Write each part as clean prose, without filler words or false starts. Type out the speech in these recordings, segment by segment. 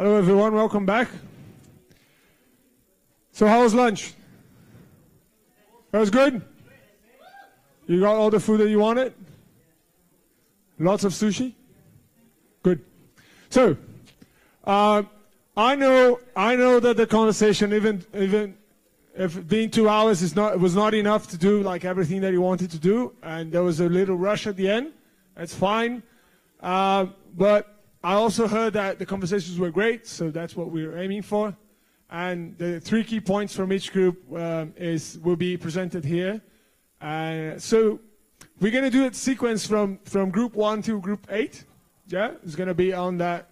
Hello everyone, welcome back. So how was lunch? That was good? You got all the food that you wanted? Lots of sushi? Good. So, I know that the conversation, even if being 2 hours was not enough to do like everything that you wanted to do, and there was a little rush at the end. That's fine. But I also heard that the conversations were great, so that's what we're aiming for. And the 3 key points from each group will be presented here. So we're going to do it sequence from group 1 to group 8. Yeah, it's going to be on that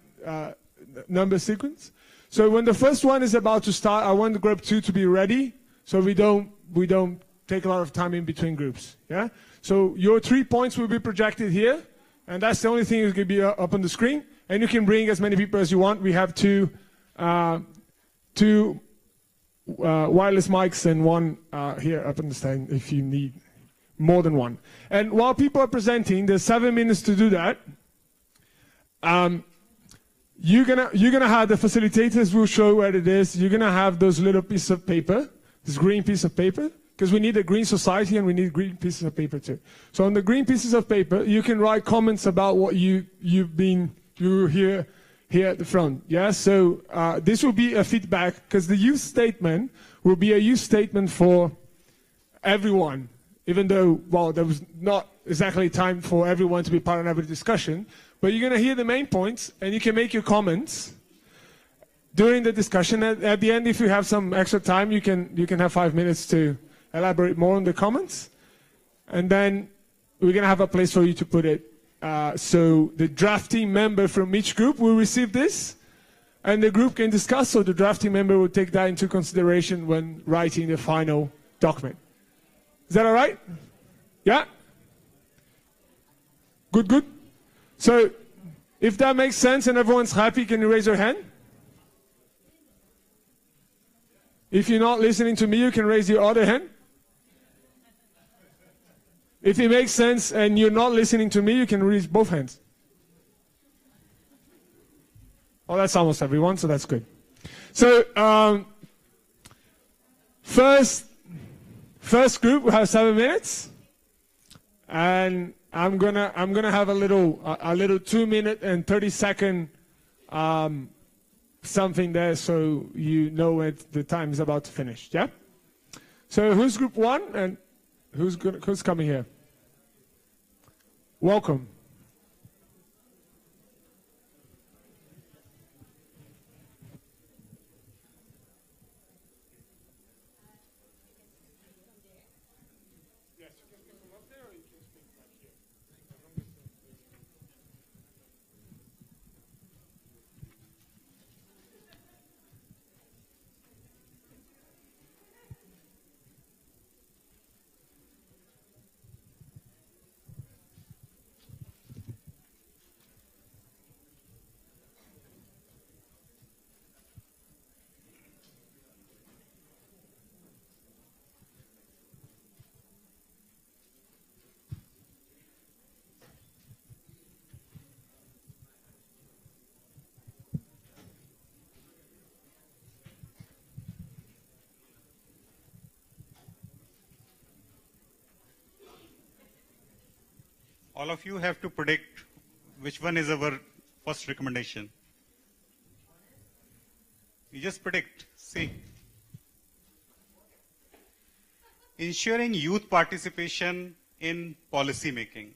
number sequence. So when the first one is about to start, I want the group 2 to be ready, so we don't take a lot of time in between groups. Yeah. So your 3 points will be projected here, and that's the only thing that's going to be up on the screen. And you can bring as many people as you want. We have two wireless mics and one here up on the stand if you need more than one. And while people are presenting, there's 7 minutes to do that. You're gonna have the facilitators will show where it is. You're gonna have those little pieces of paper, this green piece of paper, because we need a green society and we need green pieces of paper too. So on the green pieces of paper, you can write comments about what you hear here at the front. Yeah. So this will be a feedback, because the youth statement will be a youth statement for everyone. Even though, well, there was not exactly time for everyone to be part of every discussion, but you're going to hear the main points, and you can make your comments during the discussion. At the end, if you have some extra time, you can have 5 minutes to elaborate more on the comments, and then we're going to have a place for you to put it. So the drafting member from each group will receive this, and the group can discuss, so the drafting member will take that into consideration when writing the final document. Is that all right? Yeah? Good, good. So if that makes sense and everyone's happy, can you raise your hand? If you're not listening to me, you can raise your other hand. If it makes sense and you're not listening to me, you can raise both hands. Oh, that's almost everyone, so that's good. So first group will have 7 minutes, and I'm gonna have a little 2-minute and 30-second something there, so you know when the time is about to finish. Yeah. So who's group 1 and who's coming here? Welcome. All of you have to predict which one is our first recommendation. You just predict. See. Ensuring youth participation in policy making.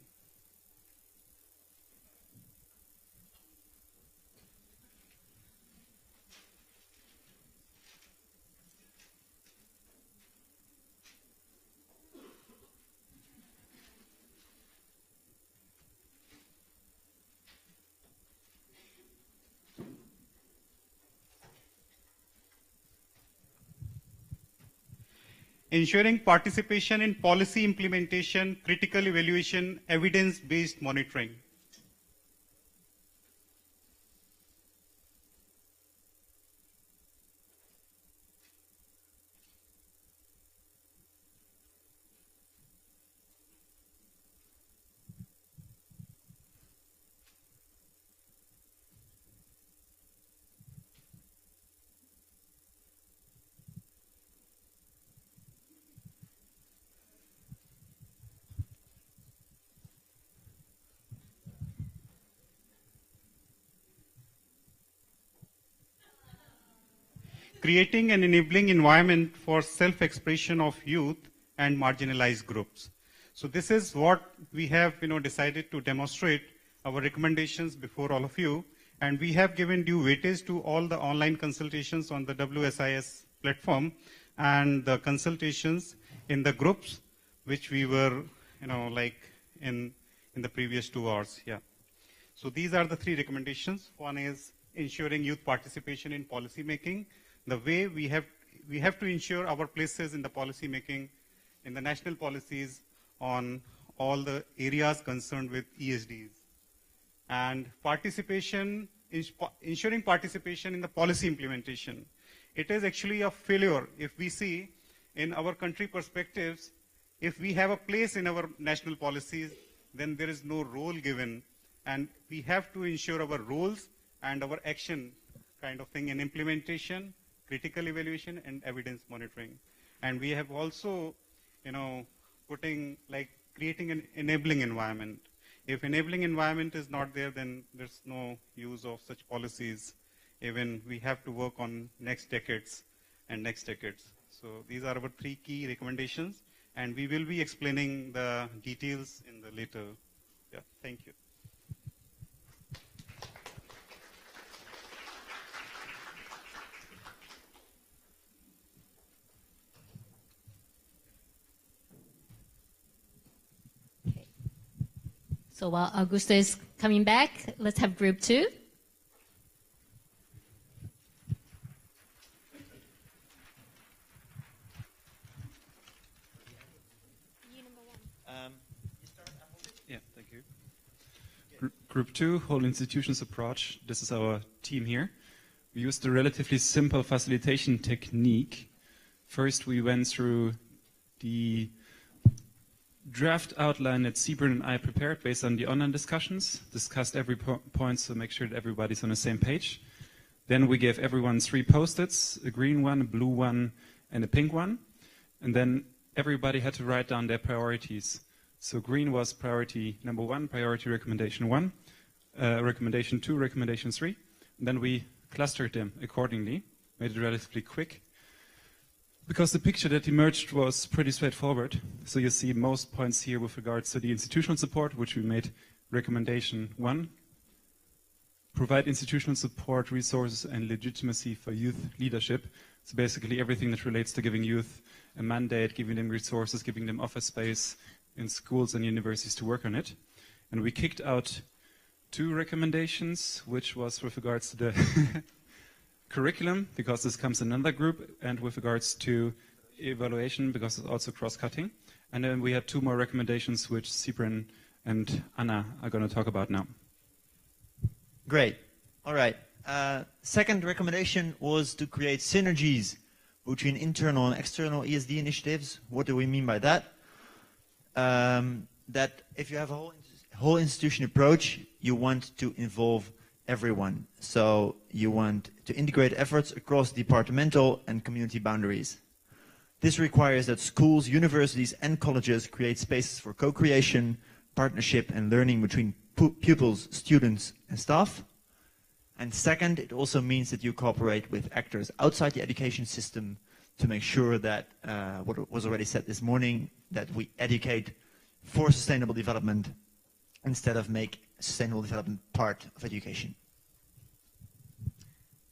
Ensuring participation in policy implementation, critical evaluation, evidence-based monitoring. creating an enabling environment for self-expression of youth and marginalized groups. So this is what we have decided to demonstrate our recommendations before all of you. And we have given due weightage to all the online consultations on the WSIS platform and the consultations in the groups which we were, like in the previous 2 hours. Yeah. So these are the 3 recommendations. One is ensuring youth participation in policy making. The way we have to ensure our places in the policy making, in the national policies on all the areas concerned with ESDs. And participation, ensuring participation in the policy implementation. It is actually a failure if we see in our country perspectives, if we have a place in our national policies, then there is no role given. And we have to ensure our roles and our action kind of thing in implementation, critical evaluation, and evidence monitoring. And we have also, creating an enabling environment. If enabling environment is not there, then there's no use of such policies. Even we have to work on next decades and next decades. So these are our 3 key recommendations, and we will be explaining the details in the later. Yeah, thank you. So while Augusto is coming back, let's have group 2. Yeah, thank you. Group 2, whole institutions approach. This is our team here. We used a relatively simple facilitation technique. First, we went through the draft outline that Seabrin and I prepared based on the online discussions, discussed every point to make sure that everybody's on the same page. Then we gave everyone 3 post-its, a green one, a blue one, and a pink one. And then everybody had to write down their priorities. So green was priority number 1, priority recommendation 1, recommendation 2, recommendation 3. And then we clustered them accordingly, made it relatively quick. Because the picture that emerged was pretty straightforward. So you see most points here with regards to the institutional support, which we made recommendation 1. Provide institutional support, resources, and legitimacy for youth leadership. So basically everything that relates to giving youth a mandate, giving them resources, giving them office space in schools and universities to work on it. And we kicked out 2 recommendations, which was with regards to the curriculum, because this comes in another group, and with regards to evaluation, because it's also cross-cutting. And then we had 2 more recommendations, which Seabrin and Anna are going to talk about now. Great. All right. Second recommendation was to create synergies between internal and external ESD initiatives. What do we mean by that? That if you have a whole institution approach, you want to involve everyone. So you want to integrate efforts across departmental and community boundaries. This requires that schools, universities, and colleges create spaces for co-creation, partnership, and learning between pupils, students, and staff. And second, it also means that you cooperate with actors outside the education system to make sure that, what was already said this morning, that we educate for sustainable development instead of make sustainable development part of education.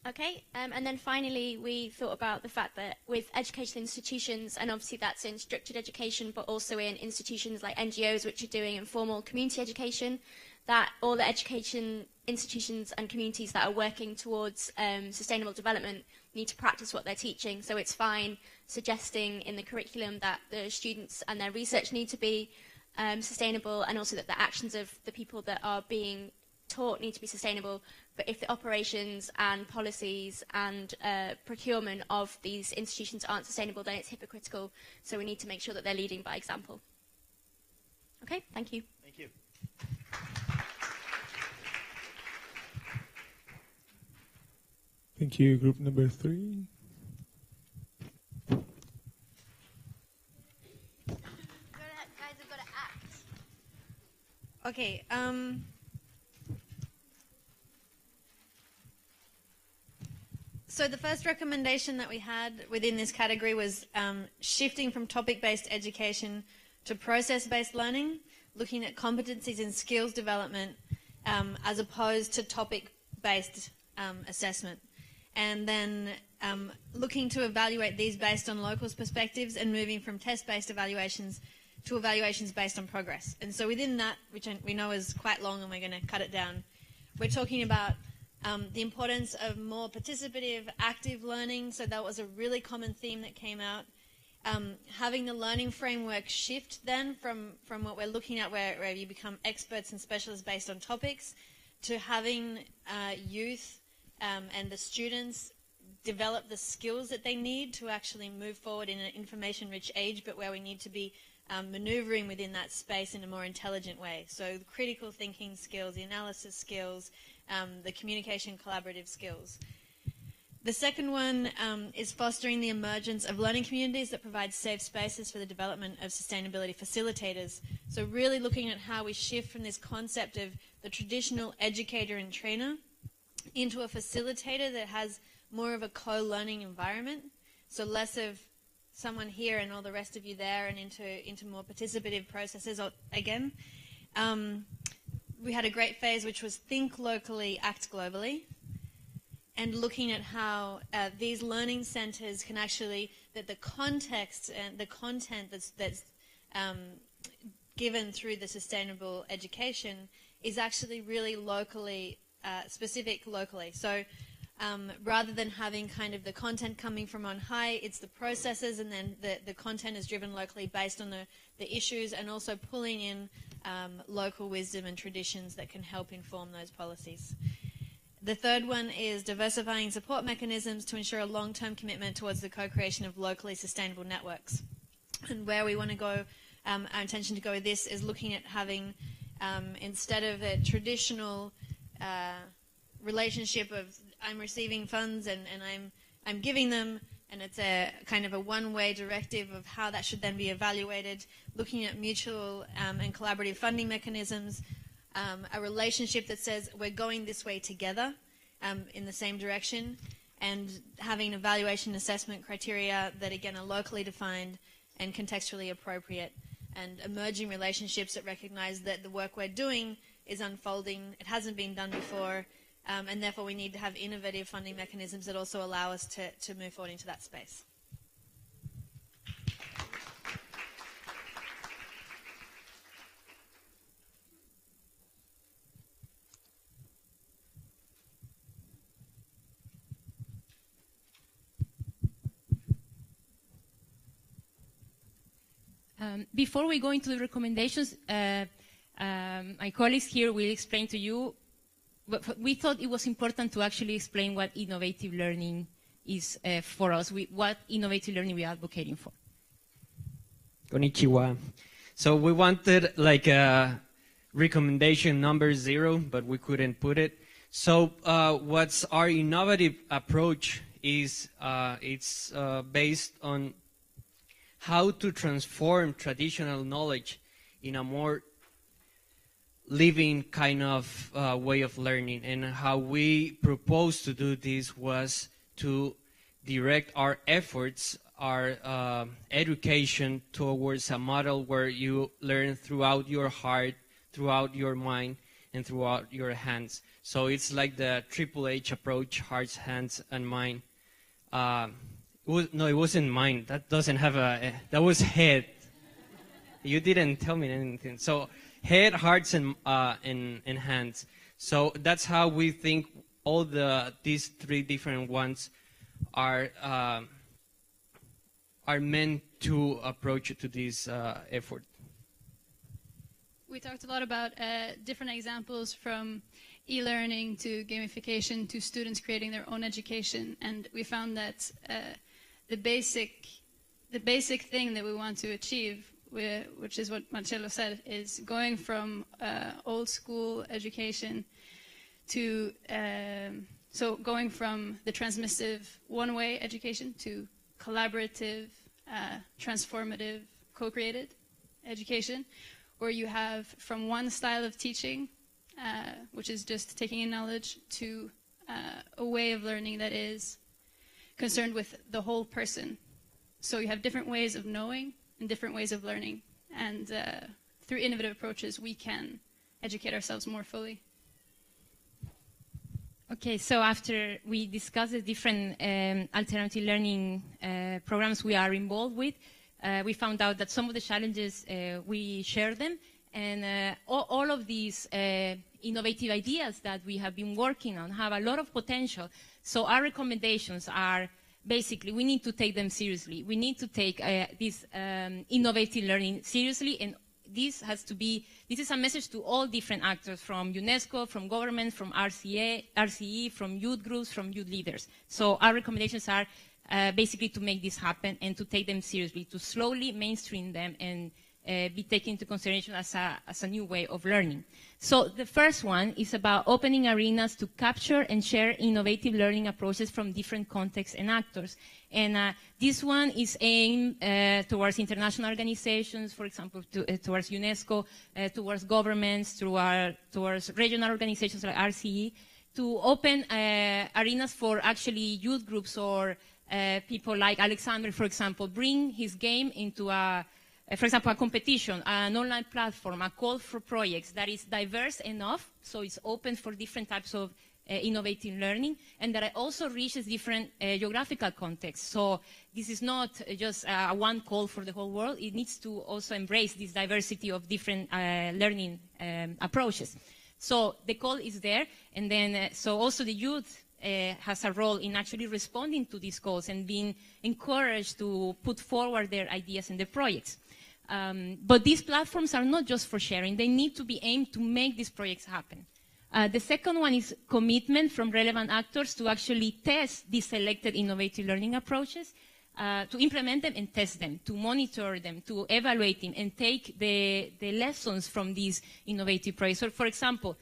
Okay, and then finally we thought about the fact that with educational institutions, and obviously that's in structured education, but also in institutions like NGOs which are doing informal community education, that all the education institutions and communities that are working towards sustainable development need to practice what they're teaching. So it's fine suggesting in the curriculum that the students and their research need to be sustainable, and also that the actions of the people that are being taught need to be sustainable. But if the operations and policies and procurement of these institutions aren't sustainable, then it's hypocritical. So we need to make sure that they're leading by example. Okay, thank you. Thank you. Thank you. Group number 3. Guys have got to act. Okay. So the first recommendation that we had within this category was shifting from topic-based education to process-based learning, looking at competencies and skills development as opposed to topic-based assessment. And then looking to evaluate these based on locals' perspectives and moving from test-based evaluations to evaluations based on progress. And so within that, which we know is quite long and we're going to cut it down, we're talking about the importance of more participative, active learning. So that was a really common theme that came out. Having the learning framework shift then from what we're looking at where you become experts and specialists based on topics to having youth and the students develop the skills that they need to actually move forward in an information-rich age, but where we need to be maneuvering within that space in a more intelligent way. So the critical thinking skills, the analysis skills, the communication collaborative skills. The second one is fostering the emergence of learning communities that provide safe spaces for the development of sustainability facilitators. So really looking at how we shift from this concept of the traditional educator and trainer into a facilitator that has more of a co-learning environment. So less of someone here and all the rest of you there, and into more participative processes again. We had a great phase which was think locally, act globally, and looking at how these learning centers can actually, that the context and the content that's given through the sustainable education is actually really locally, specific locally. So rather than having kind of the content coming from on high, it's the processes, and then the content is driven locally based on the issues, and also pulling in local wisdom and traditions that can help inform those policies. The third one is diversifying support mechanisms to ensure a long-term commitment towards the co-creation of locally sustainable networks. And where we want to go, our intention to go with this is looking at having, instead of a traditional relationship of I'm receiving funds and I'm giving them, and it's a kind of a one-way directive of how that should then be evaluated, looking at mutual and collaborative funding mechanisms, a relationship that says we're going this way together in the same direction, and having evaluation assessment criteria that again are locally defined and contextually appropriate, and emerging relationships that recognize that the work we're doing is unfolding, it hasn't been done before, and therefore we need to have innovative funding mechanisms that also allow us to move forward into that space. Before we go into the recommendations, my colleagues here will explain to you, but we thought it was important to actually explain what innovative learning is for us, what innovative learning we are advocating for. Konnichiwa. So we wanted like a recommendation number 0, but we couldn't put it. So what's our innovative approach is it's based on how to transform traditional knowledge in a more living kind of way of learning. And how we proposed to do this was to direct our efforts, our education towards a model where you learn throughout your heart, throughout your mind, and throughout your hands. So it's like the Triple H approach, hearts, hands, and mind. No, it wasn't mind. That doesn't have that was head. You didn't tell me anything. So head, hearts, and hands. So that's how we think all these 3 different ones are meant to approach to this effort. We talked a lot about different examples, from e-learning to gamification to students creating their own education, and we found that the basic thing that we want to achieve, which is what Marcello said, is going from old school education to so going from the transmissive one-way education to collaborative, transformative, co-created education, where you have from one style of teaching, which is just taking in knowledge, to a way of learning that is concerned with the whole person. So you have different ways of knowing and different ways of learning. And through innovative approaches, we can educate ourselves more fully. Okay, so after we discussed the different alternative learning programs we are involved with, we found out that some of the challenges, we share them, and all of these innovative ideas that we have been working on have a lot of potential. So our recommendations are basically we need to take them seriously. We need to take this innovative learning seriously, and this is a message to all different actors, from UNESCO, from government, from RCE, from youth groups, from youth leaders. So our recommendations are basically to make this happen and to take them seriously, to slowly mainstream them and be taken into consideration as a new way of learning. So the first one is about opening arenas to capture and share innovative learning approaches from different contexts and actors. And this one is aimed towards international organizations, for example, towards UNESCO, towards governments, towards regional organizations like RCE, to open arenas for actually youth groups or people like Alexander, for example, bring his game into for example, a competition, an online platform, a call for projects that is diverse enough, so it's open for different types of innovative learning, and that also reaches different geographical contexts. So this is not just one call for the whole world. It needs to also embrace this diversity of different learning approaches. So the call is there, and then so also the youth has a role in actually responding to these calls and being encouraged to put forward their ideas and their projects. But these platforms are not just for sharing. They need to be aimed to make these projects happen. The second one is commitment from relevant actors to actually test these selected innovative learning approaches, to implement them and test them, to monitor them, to evaluate them, and take the lessons from these innovative projects. So, for example,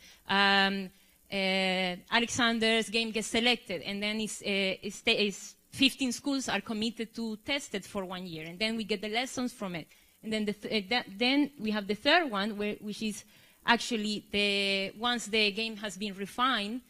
Alexander's game gets selected, and then 15 schools are committed to test it for 1 year, and then we get the lessons from it. And then, then we have the third one, which is actually once the game has been refined,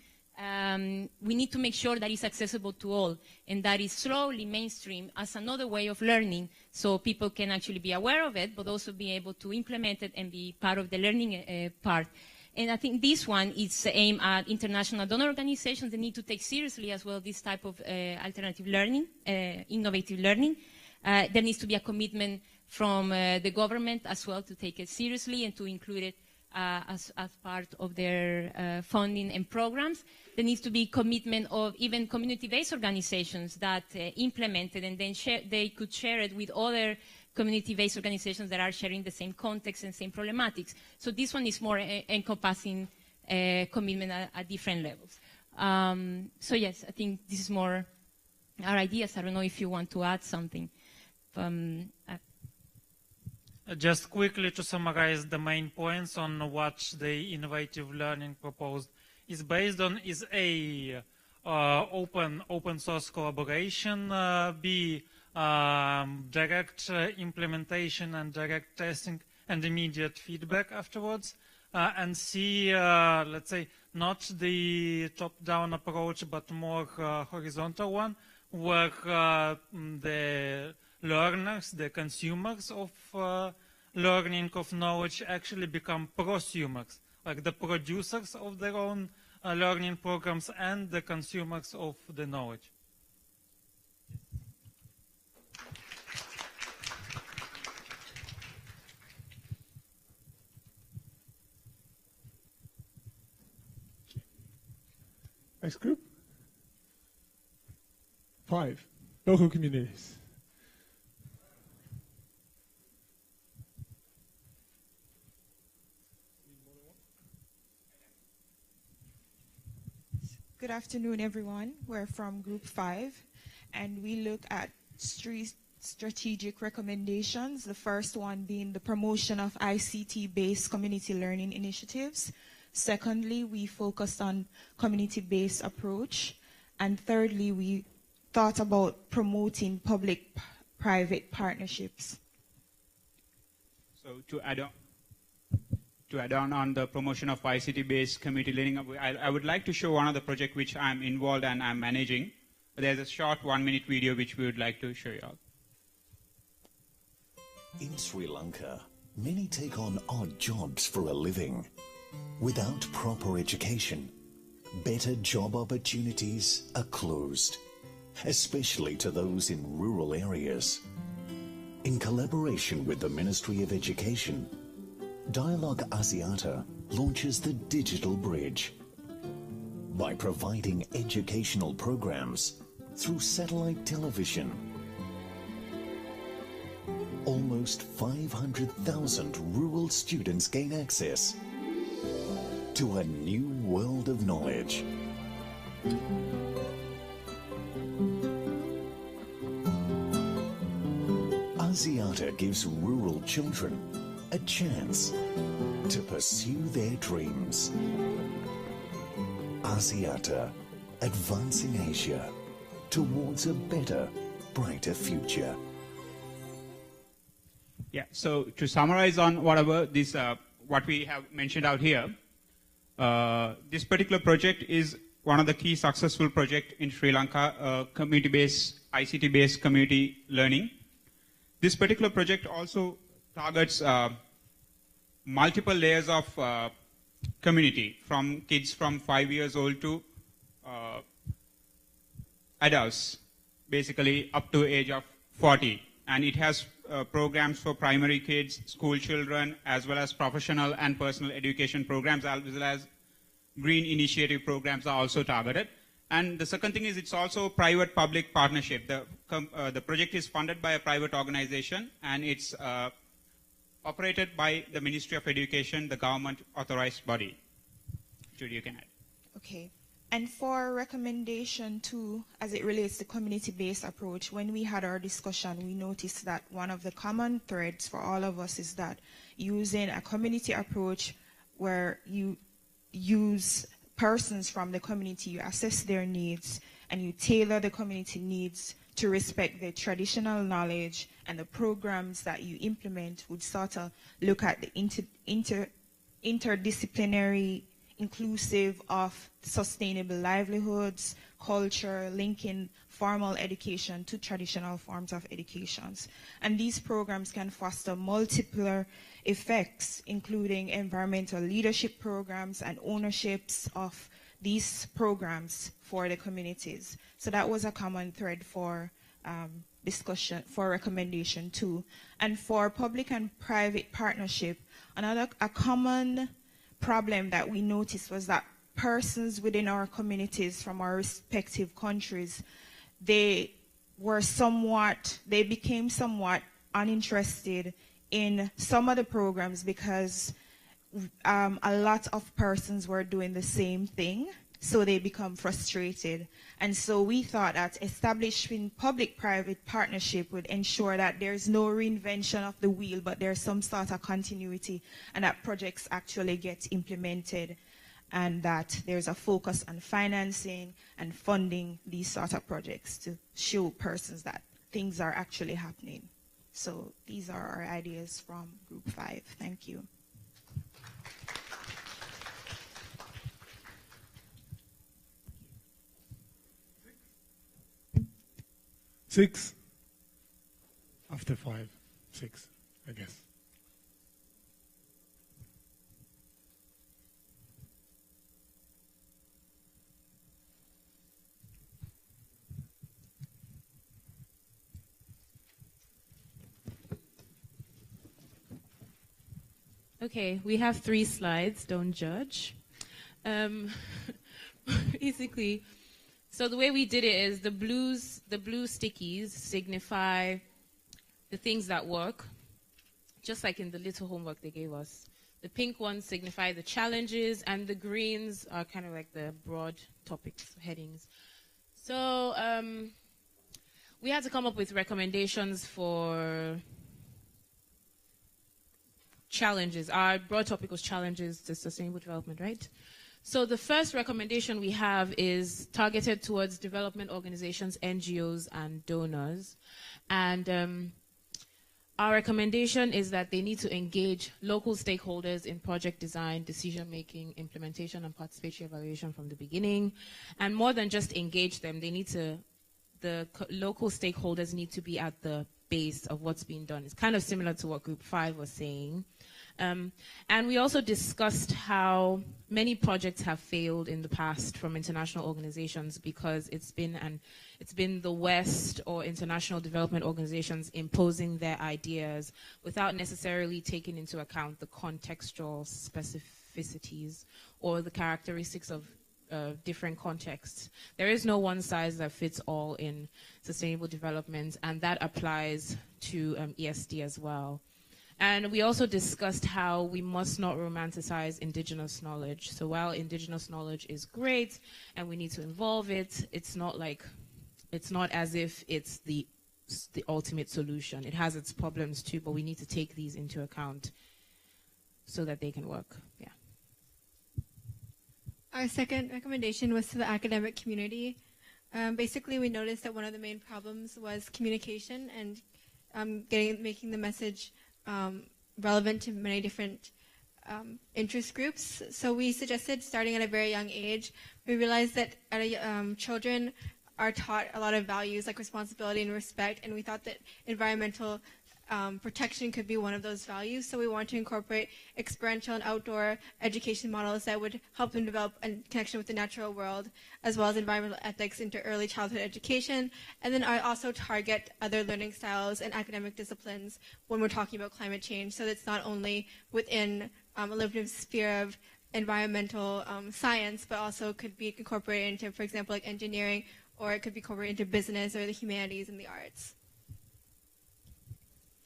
we need to make sure that it's accessible to all, and that is slowly mainstream as another way of learning, so people can actually be aware of it, but also be able to implement it and be part of the learning part. And I think this one is aimed at international donor organizations that need to take seriously as well this type of alternative learning, innovative learning. There needs to be a commitment from the government as well to take it seriously and to include it as part of their funding and programs. There needs to be commitment of even community-based organizations that implement it, and then they could share it with other community-based organizations that are sharing the same context and same problematics. So this one is more encompassing commitment at different levels. So yes, I think this is more our ideas. I don't know if you want to add something. Just quickly to summarize the main points on what the innovative learning proposed is based on is A, open source collaboration, B, direct implementation and direct testing and immediate feedback afterwards, and C, let's say, not the top-down approach, but more horizontal one, where the learners, the consumers of learning, of knowledge, actually become prosumers, like the producers of their own learning programs and the consumers of the knowledge. Next group. 5, local communities. Good afternoon, everyone. We're from Group 5, and we look at 3 strategic recommendations. The first one being the promotion of ICT-based community learning initiatives. Secondly, we focused on community-based approach. And thirdly, we thought about promoting public-private partnerships. So to add on the promotion of ICT-based community learning, I would like to show one of the projects which I'm involved and I'm managing. there's a short 1-minute video which we would like to show you all. In Sri Lanka, many take on odd jobs for a living. Without proper education, better job opportunities are closed, especially to those in rural areas. In collaboration with the Ministry of Education, Dialogue Asiata launches the Digital Bridge by providing educational programs through satellite television. Almost 500,000 rural students gain access to a new world of knowledge. Asiata gives rural children a chance to pursue their dreams. Asiata, advancing Asia towards a better, brighter future. Yeah, so to summarize on whatever this, what we have mentioned out here, this particular project is one of the key successful projects in Sri Lanka, community-based, ICT-based community learning. This particular project also targets multiple layers of community, from kids from 5 years old to adults, basically up to age of 40. And it has programs for primary kids, school children, as well as professional and personal education programs, as well as green initiative programs are also targeted. And the second thing is it's also private-public partnership. The project is funded by a private organization, and it's operated by the Ministry of Education, the government authorized body. Judy, you can add. Okay. And for recommendation 2, as it relates to community-based approach, when we had our discussion, we noticed that one of the common threads for all of us is that using a community approach where you use persons from the community, you assess their needs, and you tailor the community needs to respect the traditional knowledge, and the programs that you implement would sort of look at the interdisciplinary, inclusive of sustainable livelihoods, culture, linking formal education to traditional forms of educations. And these programs can foster multiple effects, including environmental leadership programs and ownerships of these programs for the communities. So that was a common thread for discussion, for recommendation 2. And for public and private partnership, a common problem that we noticed was that persons within our communities from our respective countries, they became somewhat uninterested in some of the programs because a lot of persons were doing the same thing, so they become frustrated. And so we thought that establishing public-private partnership would ensure that there's no reinvention of the wheel, but there's some sort of continuity, and that projects actually get implemented, and that there's a focus on financing and funding these sort of projects to show persons that things are actually happening. So these are our ideas from Group 5. Thank you. Six after 5, 6, I guess. Okay, we have 3 slides, don't judge. Basically, so the way we did it is the blue stickies signify the things that work, just like in the little homework they gave us. The pink ones signify the challenges, and the greens are kind of like the broad topics, headings. So we had to come up with recommendations for challenges. Our broad topic was challenges to sustainable development, right? So the first recommendation we have is targeted towards development organizations, NGOs, and donors. And our recommendation is that they need to engage local stakeholders in project design, decision-making, implementation, and participatory evaluation from the beginning. And more than just engage them, they need to local stakeholders need to be at the base of what's being done. It's kind of similar to what Group 5 was saying. And we also discussed how many projects have failed in the past from international organizations because it's been the West or international development organizations imposing their ideas without necessarily taking into account the contextual specificities or the characteristics of different contexts. There is no one size that fits all in sustainable development, and that applies to ESD as well. And we also discussed how we must not romanticize indigenous knowledge. So while indigenous knowledge is great and we need to involve it, it's not as if it's the ultimate solution. It has its problems too, but we need to take these into account so that they can work. Yeah. Our second recommendation was to the academic community. Basically, we noticed that one of the main problems was communication and making the message relevant to many different interest groups. So we suggested starting at a very young age. We realized that children are taught a lot of values like responsibility and respect, and we thought that environmental protection could be one of those values. So we want to incorporate experiential and outdoor education models that would help them develop a connection with the natural world, as well as environmental ethics into early childhood education, and then also target other learning styles and academic disciplines when we're talking about climate change, so that's not only within a limited sphere of environmental science, but also could be incorporated into, for example, like engineering, or it could be incorporated into business or the humanities and the arts.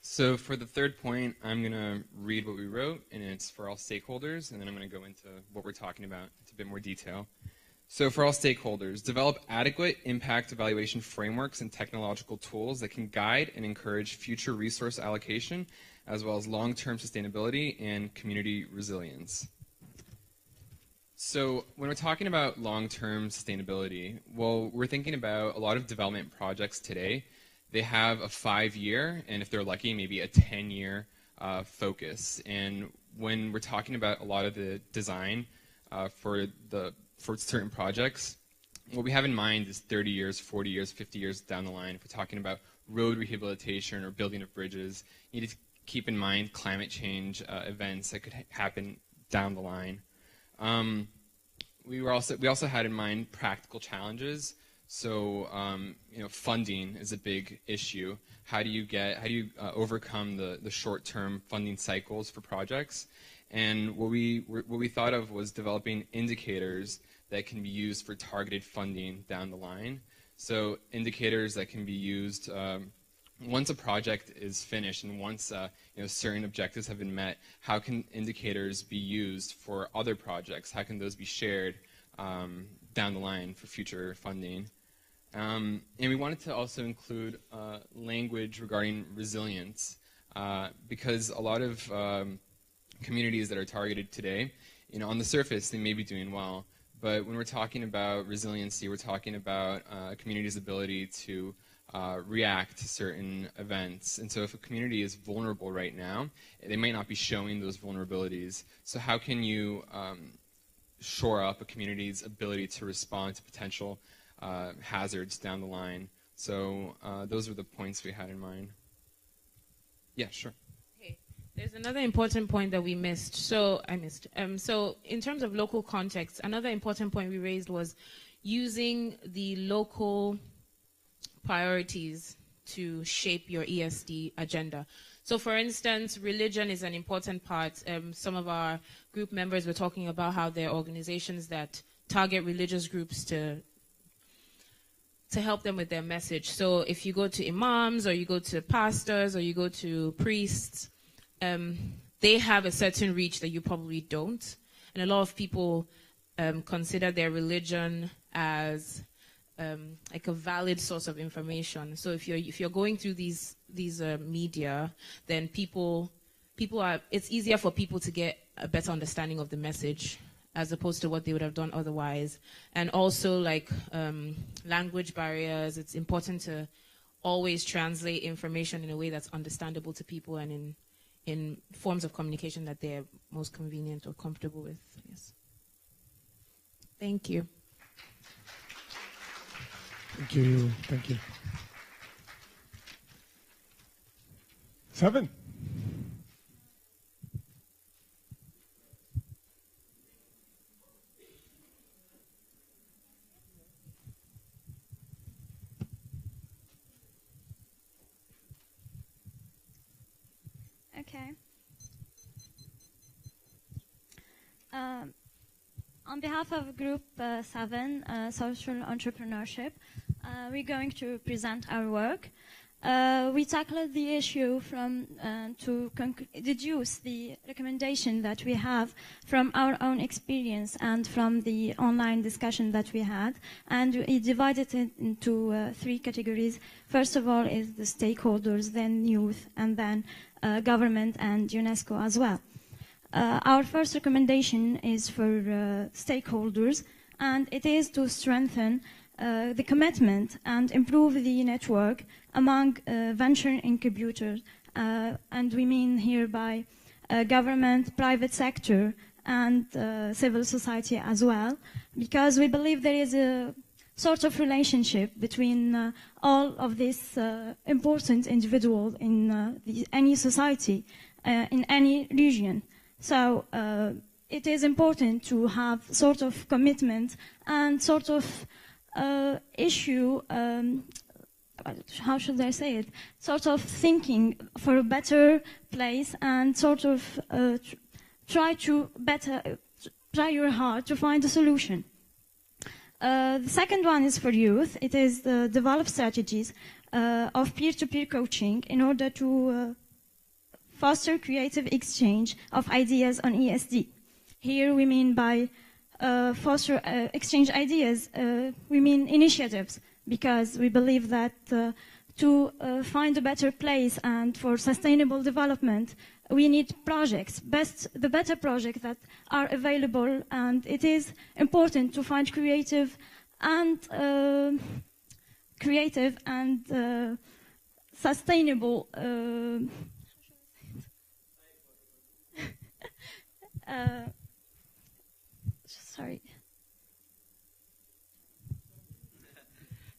So for the third point, I'm going to read what we wrote, and it's for all stakeholders, and then I'm going to go into what we're talking about into a bit more detail. So for all stakeholders, develop adequate impact evaluation frameworks and technological tools that can guide and encourage future resource allocation, as well as long-term sustainability and community resilience. So when we're talking about long-term sustainability, well, we're thinking about a lot of development projects today. They have a 5-year, and if they're lucky, maybe a 10-year focus. And when we're talking about a lot of the design for certain projects, what we have in mind is 30 years, 40 years, 50 years down the line. If we're talking about road rehabilitation or building of bridges, you need to keep in mind climate change events that could happen down the line. We also had in mind practical challenges. So, funding is a big issue. How do you overcome the short-term funding cycles for projects? And what we thought of was developing indicators that can be used for targeted funding down the line. So indicators that can be used once a project is finished and once certain objectives have been met. How can indicators be used for other projects? How can those be shared down the line for future funding? And we wanted to also include language regarding resilience because a lot of communities that are targeted today, on the surface, they may be doing well. But when we're talking about resiliency, we're talking about a community's ability to react to certain events. And so if a community is vulnerable right now, they might not be showing those vulnerabilities. So how can you shore up a community's ability to respond to potential hazards down the line? So those are the points we had in mind. Yeah, sure. Okay. There's another important point that we missed. So in terms of local context, another important point we raised was using the local priorities to shape your ESD agenda. So for instance, religion is an important part. Some of our group members were talking about how there are organizations that target religious groups to help them with their message. So if you go to imams or you go to pastors or you go to priests, they have a certain reach that you probably don't. And a lot of people consider their religion as like a valid source of information. So if you're going through these media, then it's easier for people to get a better understanding of the message as opposed to what they would have done otherwise. And also language barriers, it's important to always translate information in a way that's understandable to people and in forms of communication that they're most convenient or comfortable with. Yes. Thank you. Thank you. Thank you. 7. Okay. On behalf of Group 7, Social Entrepreneurship, we're going to present our work. We tackled the issue from to deduce the recommendation that we have from our own experience and from the online discussion that we had, and we divided it into 3 categories. First of all is the stakeholders, then youth, and then government and UNESCO as well. Our first recommendation is for stakeholders, and it is to strengthen the commitment and improve the network among venture incubators, and we mean here by government, private sector, and civil society as well, because we believe there is a sort of relationship between all of these important individuals in any society, in any region. So it is important to have sort of commitment and sort of issue, how should I say it, sort of thinking for a better place and sort of try your hard to find a solution. The second one is for youth. It is develop strategies of peer-to-peer coaching in order to foster creative exchange of ideas on ESD. Here we mean by foster exchange ideas, we mean initiatives, because we believe that to find a better place and for sustainable development, we need projects, the better projects that are available, and it is important to find creative and sustainable sorry.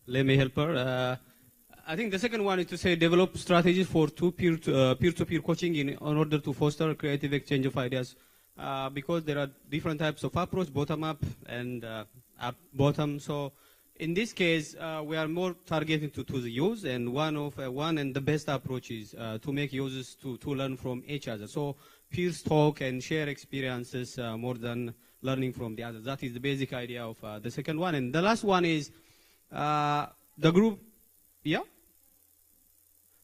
Let me help her. I think the second one is to say develop strategies for peer-to-peer coaching in order to foster creative exchange of ideas, because there are different types of approach, bottom-up and up-bottom. So in this case, we are more targeted to the youth, and one and the best approach is to make users to learn from each other. So peers talk and share experiences more than learning from the others. That is the basic idea of the second one. And the last one is the group, yeah?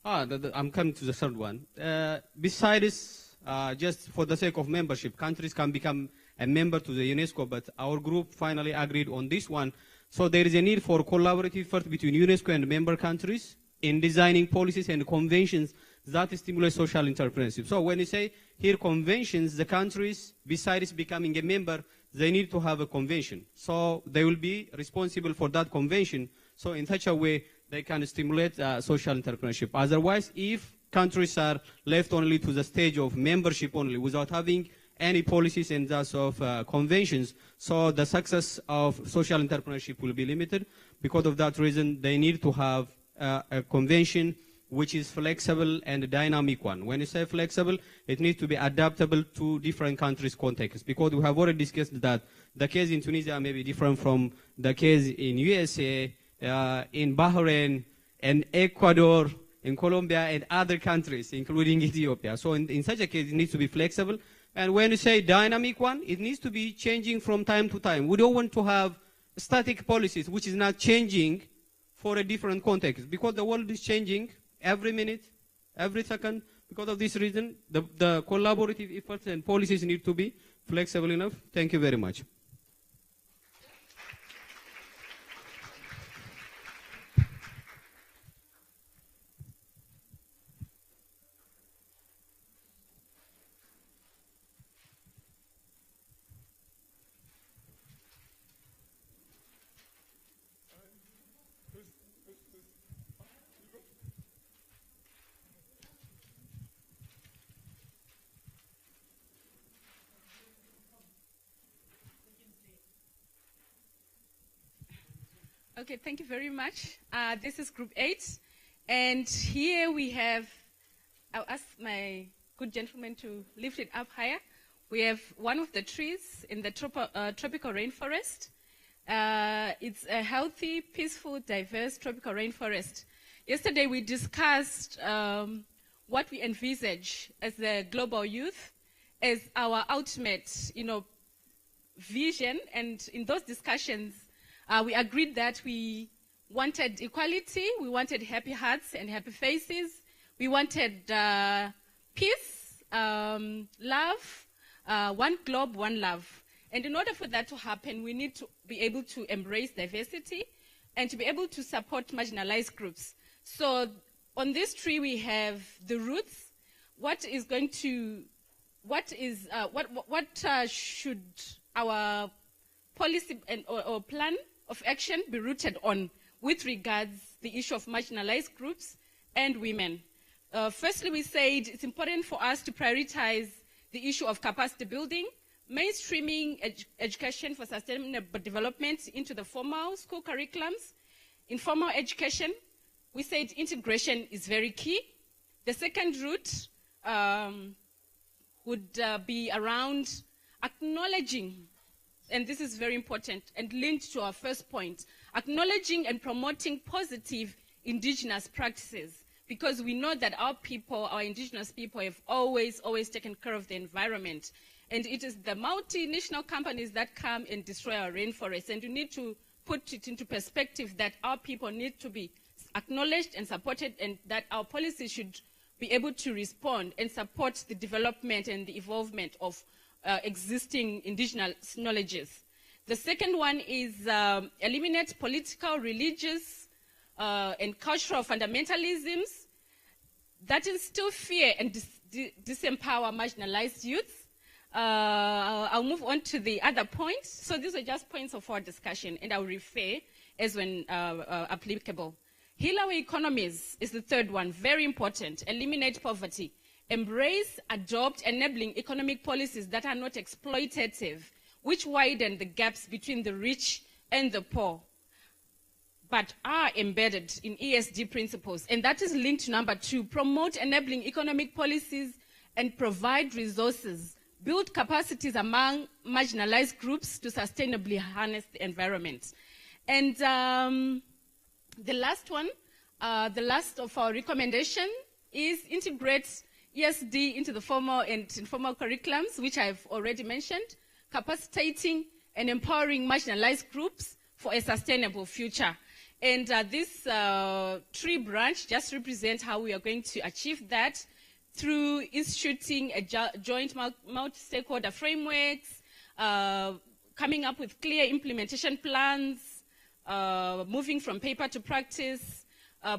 I'm coming to the third one. Besides, just for the sake of membership, countries can become a member to the UNESCO, but our group finally agreed on this one. So there is a need for collaborative effort between UNESCO and member countries in designing policies and conventions that stimulate social entrepreneurship. So when you say here conventions, the countries, besides becoming a member, they need to have a convention. So they will be responsible for that convention. So in such a way, they can stimulate social entrepreneurship. Otherwise, if countries are left only to the stage of membership only without having any policies and thus of conventions, so the success of social entrepreneurship will be limited. Because of that reason, they need to have a convention which is flexible and a dynamic one. When you say flexible, it needs to be adaptable to different countries' contexts, because we have already discussed that the case in Tunisia may be different from the case in USA, in Bahrain, and Ecuador, in Colombia, and other countries, including Ethiopia. So in such a case, it needs to be flexible. And when you say dynamic one, it needs to be changing from time to time. We don't want to have static policies, which is not changing for a different context, because the world is changing every minute, every second. Because of this reason, the collaborative efforts and policies need to be flexible enough. Thank you very much. Okay, thank you very much. This is Group 8. And here we have, I'll ask my good gentleman to lift it up higher. We have one of the trees in the tropical rainforest. It's a healthy, peaceful, diverse tropical rainforest. Yesterday we discussed what we envisage as the global youth as our ultimate, vision. And in those discussions, we agreed that we wanted equality, we wanted happy hearts and happy faces, we wanted peace, love, one globe, one love. And in order for that to happen, we need to be able to embrace diversity and to be able to support marginalized groups. So on this tree we have the roots. What should our policy or plan of action be rooted on with regards the issue of marginalized groups and women? Firstly, we said it's important for us to prioritize the issue of capacity building, mainstreaming education for sustainable development into the formal school curriculums. In formal education, we said integration is very key. The second route would be around acknowledging, and this is very important and linked to our first point, acknowledging and promoting positive indigenous practices, because we know that our people, our indigenous people, have always taken care of the environment. And it is the multinational companies that come and destroy our rainforests. And you need to put it into perspective that our people need to be acknowledged and supported, and that our policies should be able to respond and support the development and the evolvement of existing indigenous knowledges. The second one is eliminate political, religious, and cultural fundamentalisms that instill fear and disempower marginalized youth. I'll move on to the other points. So these are just points of our discussion, and I'll refer as when applicable. Heal our economies is the third one, very important. Eliminate poverty. Embrace, adopt, enabling economic policies that are not exploitative, which widen the gaps between the rich and the poor, but are embedded in ESD principles. And that is linked to number 2, promote enabling economic policies and provide resources, build capacities among marginalized groups to sustainably harness the environment. And the last one, the last of our recommendation is integrate ESD into the formal and informal curriculums, which I've already mentioned, capacitating and empowering marginalized groups for a sustainable future. And this tree branch just represents how we are going to achieve that through instituting a joint multi-stakeholder frameworks, coming up with clear implementation plans, moving from paper to practice,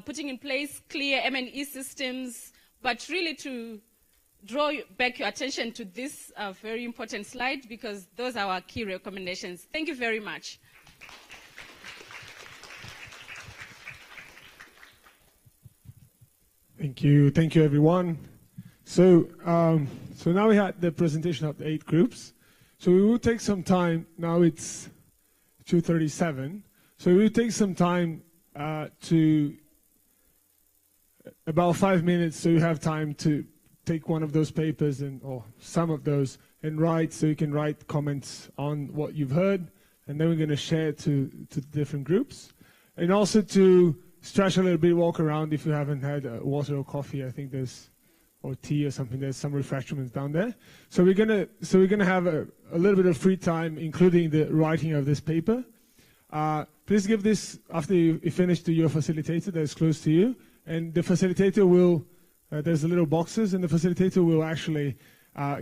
putting in place clear M&E systems, but really to draw back your attention to this very important slide, because those are our key recommendations. Thank you very much. Thank you everyone. So now we had the presentation of the 8 groups. So we will take some time, now it's 2:37. So we will take some time to about 5 minutes, so you have time to take one of those papers or some of those and write, so you can write comments on what you've heard, and then we're going to share to different groups. And also to stretch a little bit, walk around if you haven't had water or coffee, I think or tea or something, there's some refreshments down there. So we're gonna have a little bit of free time, including the writing of this paper. Please give this after you finish to your facilitator that's close to you, and the facilitator will, there's a little boxes, and the facilitator will actually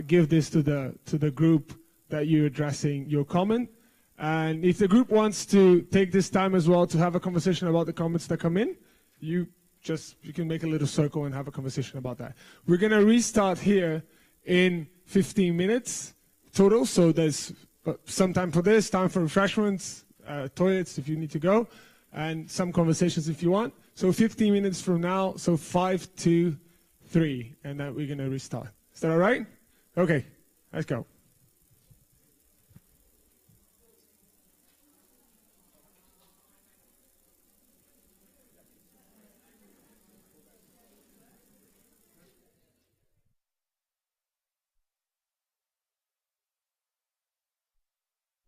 give this to the group that you're addressing your comment. And if the group wants to take this time as well to have a conversation about the comments that come in, you can make a little circle and have a conversation about that. We're going to restart here in 15 minutes total, so there's some time for this, time for refreshments, toilets if you need to go, and some conversations if you want. So 15 minutes from now, so 5 to 3, and then we're going to restart. Is that all right? Okay, let's go.